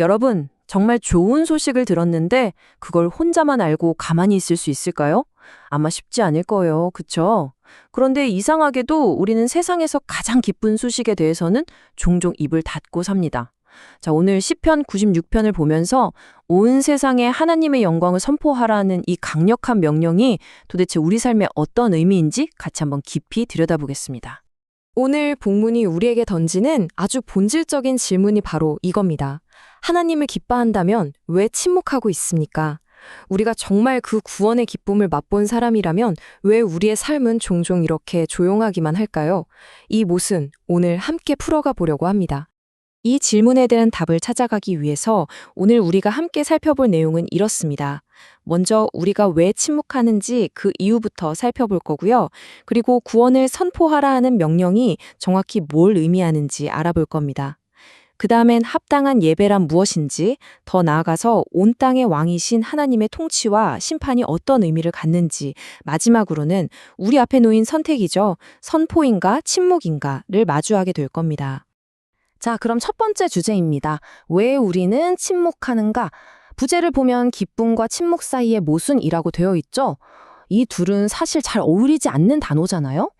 여러분, 정말 좋은 소식을 들었는데 그걸 혼자만 알고 가만히 있을 수 있을까요? 아마 쉽지 않을 거예요. 그쵸? 그런데 이상하게도 우리는 세상에서 가장 기쁜 소식에 대해서는 종종 입을 닫고 삽니다. 자, 오늘 시편 96편을 보면서 온 세상에 하나님의 영광을 선포하라는 이 강력한 명령이 도대체 우리 삶에 어떤 의미인지 같이 한번 깊이 들여다보겠습니다. 오늘 본문이 우리에게 던지는 아주 본질적인 질문이 바로 이겁니다. 하나님을 기뻐한다면 왜 침묵하고 있습니까? 우리가 정말 그 구원의 기쁨을 맛본 사람이라면 왜 우리의 삶은 종종 이렇게 조용하기만 할까요? 이 못은 오늘 함께 풀어가 보려고 합니다. 이 질문에 대한 답을 찾아가기 위해서 오늘 우리가 함께 살펴볼 내용은 이렇습니다. 먼저 우리가 왜 침묵하는지 그 이유부터 살펴볼 거고요. 그리고 구원을 선포하라 하는 명령이 정확히 뭘 의미하는지 알아볼 겁니다. 그 다음엔 합당한 예배란 무엇인지, 더 나아가서 온 땅의 왕이신 하나님의 통치와 심판이 어떤 의미를 갖는지, 마지막으로는 우리 앞에 놓인 선택이죠. 선포인가 침묵인가를 마주하게 될 겁니다. 자, 그럼 첫 번째 주제입니다. 왜 우리는 침묵하는가? 부제를 보면 기쁨과 침묵 사이에 모순이라고 되어 있죠? 이 둘은 사실 잘 어울리지 않는 단어잖아요?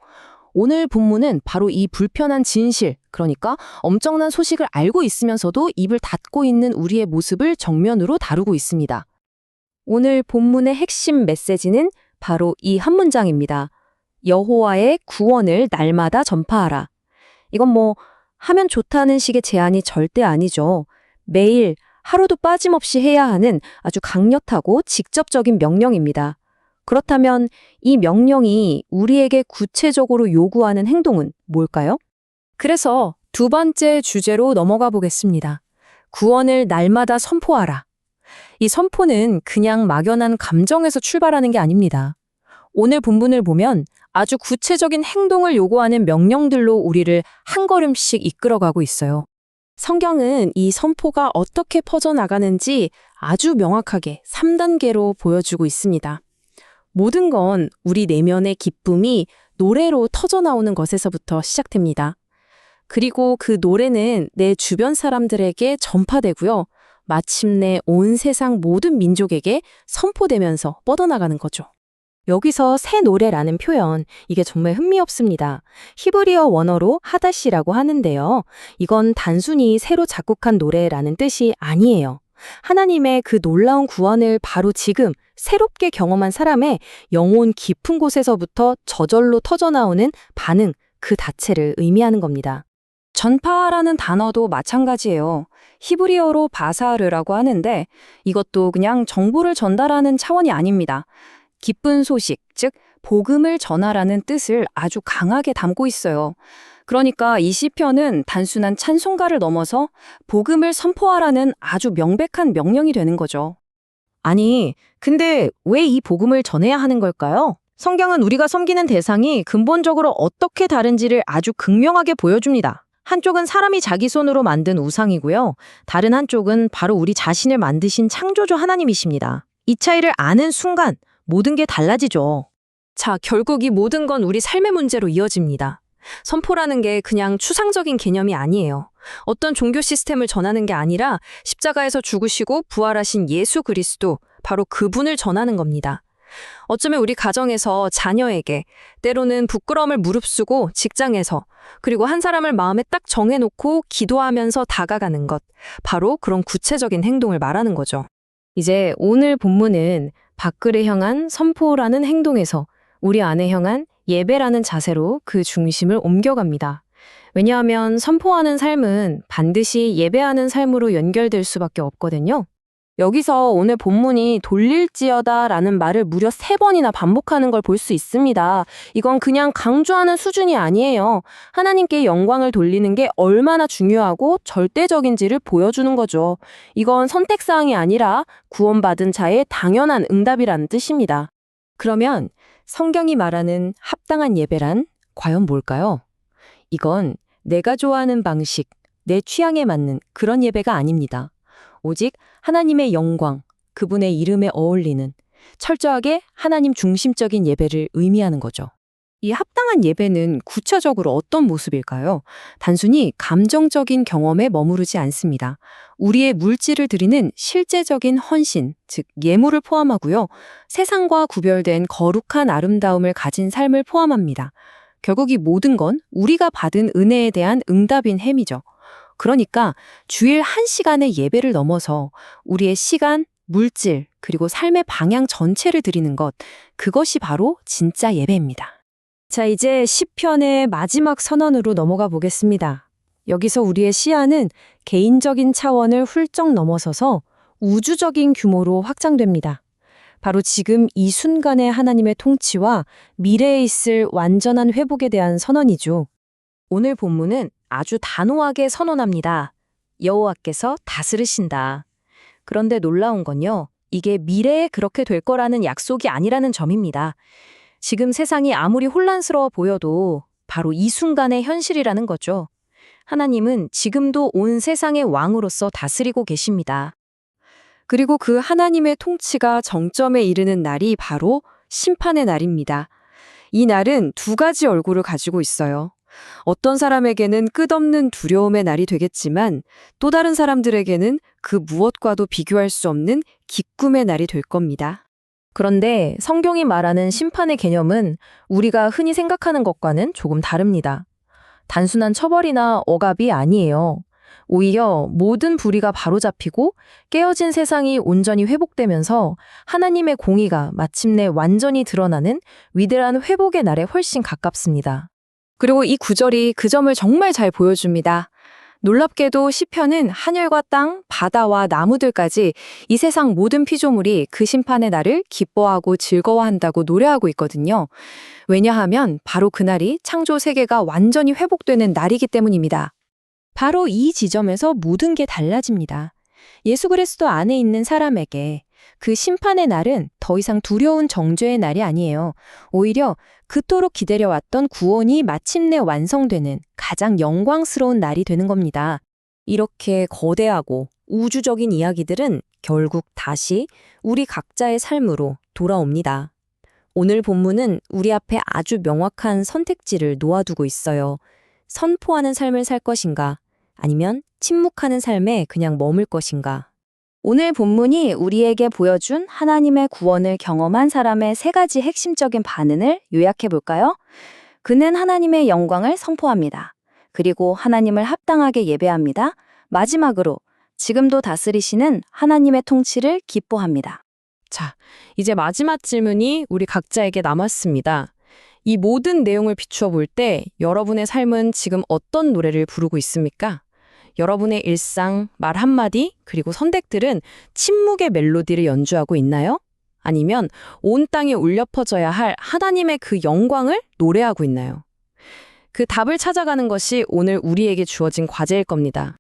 오늘 본문은 바로 이 불편한 진실, 그러니까 엄청난 소식을 알고 있으면서도 입을 닫고 있는 우리의 모습을 정면으로 다루고 있습니다. 오늘 본문의 핵심 메시지는 바로 이 한 문장입니다. 여호와의 구원을 날마다 전파하라. 이건 하면 좋다는 식의 제안이 절대 아니죠. 매일 하루도 빠짐없이 해야 하는 아주 강력하고 직접적인 명령입니다. 그렇다면 이 명령이 우리에게 구체적으로 요구하는 행동은 뭘까요? 그래서 두 번째 주제로 넘어가 보겠습니다. 구원을 날마다 선포하라. 이 선포는 그냥 막연한 감정에서 출발하는 게 아닙니다. 오늘 본문을 보면 아주 구체적인 행동을 요구하는 명령들로 우리를 한 걸음씩 이끌어가고 있어요. 성경은 이 선포가 어떻게 퍼져나가는지 아주 명확하게 3단계로 보여주고 있습니다. 모든 건 우리 내면의 기쁨이 노래로 터져나오는 것에서부터 시작됩니다. 그리고 그 노래는 내 주변 사람들에게 전파되고요. 마침내 온 세상 모든 민족에게 선포되면서 뻗어나가는 거죠. 여기서 새 노래라는 표현, 이게 정말 흥미롭습니다. 히브리어 원어로 하다시라고 하는데요. 이건 단순히 새로 작곡한 노래라는 뜻이 아니에요. 하나님의 그 놀라운 구원을 바로 지금 새롭게 경험한 사람의 영혼 깊은 곳에서부터 저절로 터져나오는 반응, 그 자체를 의미하는 겁니다. 전파라는 단어도 마찬가지예요. 히브리어로 바사르라고 하는데 이것도 그냥 정보를 전달하는 차원이 아닙니다. 기쁜 소식, 즉 복음을 전하라는 뜻을 아주 강하게 담고 있어요. 그러니까 이 시편은 단순한 찬송가를 넘어서 복음을 선포하라는 아주 명백한 명령이 되는 거죠. 아니, 근데 왜 이 복음을 전해야 하는 걸까요? 성경은 우리가 섬기는 대상이 근본적으로 어떻게 다른지를 아주 극명하게 보여줍니다. 한쪽은 사람이 자기 손으로 만든 우상이고요. 다른 한쪽은 바로 우리 자신을 만드신 창조주 하나님이십니다. 이 차이를 아는 순간 모든 게 달라지죠. 자, 결국 이 모든 건 우리 삶의 문제로 이어집니다. 선포라는 게 그냥 추상적인 개념이 아니에요. 어떤 종교 시스템을 전하는 게 아니라 십자가에서 죽으시고 부활하신 예수 그리스도, 바로 그분을 전하는 겁니다. 어쩌면 우리 가정에서 자녀에게, 때로는 부끄러움을 무릅쓰고 직장에서, 그리고 한 사람을 마음에 딱 정해놓고 기도하면서 다가가는 것, 바로 그런 구체적인 행동을 말하는 거죠. 이제 오늘 본문은 밖을 향한 선포라는 행동에서 우리 안에 향한 예배라는 자세로 그 중심을 옮겨갑니다. 왜냐하면 선포하는 삶은 반드시 예배하는 삶으로 연결될 수밖에 없거든요. 여기서 오늘 본문이 돌릴지어다 라는 말을 무려 3번이나 반복하는 걸 볼 수 있습니다. 이건 그냥 강조하는 수준이 아니에요. 하나님께 영광을 돌리는 게 얼마나 중요하고 절대적인지를 보여주는 거죠. 이건 선택사항이 아니라 구원받은 자의 당연한 응답이라는 뜻입니다. 그러면 성경이 말하는 합당한 예배란 과연 뭘까요? 이건 내가 좋아하는 방식, 내 취향에 맞는 그런 예배가 아닙니다. 오직 하나님의 영광, 그분의 이름에 어울리는 철저하게 하나님 중심적인 예배를 의미하는 거죠. 이 합당한 예배는 구체적으로 어떤 모습일까요? 단순히 감정적인 경험에 머무르지 않습니다. 우리의 물질을 드리는 실제적인 헌신, 즉 예물을 포함하고요. 세상과 구별된 거룩한 아름다움을 가진 삶을 포함합니다. 결국 이 모든 건 우리가 받은 은혜에 대한 응답인 행위죠. 그러니까 주일 1시간의 예배를 넘어서 우리의 시간, 물질, 그리고 삶의 방향 전체를 드리는 것, 그것이 바로 진짜 예배입니다. 자, 이제 시편의 마지막 선언으로 넘어가 보겠습니다. 여기서 우리의 시야는 개인적인 차원을 훌쩍 넘어서서 우주적인 규모로 확장됩니다. 바로 지금 이 순간의 하나님의 통치와 미래에 있을 완전한 회복에 대한 선언이죠. 오늘 본문은 아주 단호하게 선언합니다. 여호와께서 다스리신다. 그런데 놀라운 건요, 이게 미래에 그렇게 될 거라는 약속이 아니라는 점입니다. 지금 세상이 아무리 혼란스러워 보여도 바로 이 순간의 현실이라는 거죠. 하나님은 지금도 온 세상의 왕으로서 다스리고 계십니다. 그리고 그 하나님의 통치가 정점에 이르는 날이 바로 심판의 날입니다. 이 날은 두 가지 얼굴을 가지고 있어요. 어떤 사람에게는 끝없는 두려움의 날이 되겠지만 또 다른 사람들에게는 그 무엇과도 비교할 수 없는 기쁨의 날이 될 겁니다. 그런데 성경이 말하는 심판의 개념은 우리가 흔히 생각하는 것과는 조금 다릅니다. 단순한 처벌이나 억압이 아니에요. 오히려 모든 불의가 바로잡히고 깨어진 세상이 온전히 회복되면서 하나님의 공의가 마침내 완전히 드러나는 위대한 회복의 날에 훨씬 가깝습니다. 그리고 이 구절이 그 점을 정말 잘 보여줍니다. 놀랍게도 시편은 하늘과 땅, 바다와 나무들까지 이 세상 모든 피조물이 그 심판의 날을 기뻐하고 즐거워한다고 노래하고 있거든요. 왜냐하면 바로 그날이 창조 세계가 완전히 회복되는 날이기 때문입니다. 바로 이 지점에서 모든 게 달라집니다. 예수 그리스도 안에 있는 사람에게 그 심판의 날은 더 이상 두려운 정죄의 날이 아니에요. 오히려 그토록 기다려왔던 구원이 마침내 완성되는 가장 영광스러운 날이 되는 겁니다. 이렇게 거대하고 우주적인 이야기들은 결국 다시 우리 각자의 삶으로 돌아옵니다. 오늘 본문은 우리 앞에 아주 명확한 선택지를 놓아두고 있어요. 선포하는 삶을 살 것인가? 아니면 침묵하는 삶에 그냥 머물 것인가? 오늘 본문이 우리에게 보여준 하나님의 구원을 경험한 사람의 세 가지 핵심적인 반응을 요약해 볼까요? 그는 하나님의 영광을 선포합니다. 그리고 하나님을 합당하게 예배합니다. 마지막으로 지금도 다스리시는 하나님의 통치를 기뻐합니다. 자, 이제 마지막 질문이 우리 각자에게 남았습니다. 이 모든 내용을 비추어 볼 때 여러분의 삶은 지금 어떤 노래를 부르고 있습니까? 여러분의 일상, 말 한마디, 그리고 선택들은 침묵의 멜로디를 연주하고 있나요? 아니면 온 땅에 울려 퍼져야 할 하나님의 그 영광을 노래하고 있나요? 그 답을 찾아가는 것이 오늘 우리에게 주어진 과제일 겁니다.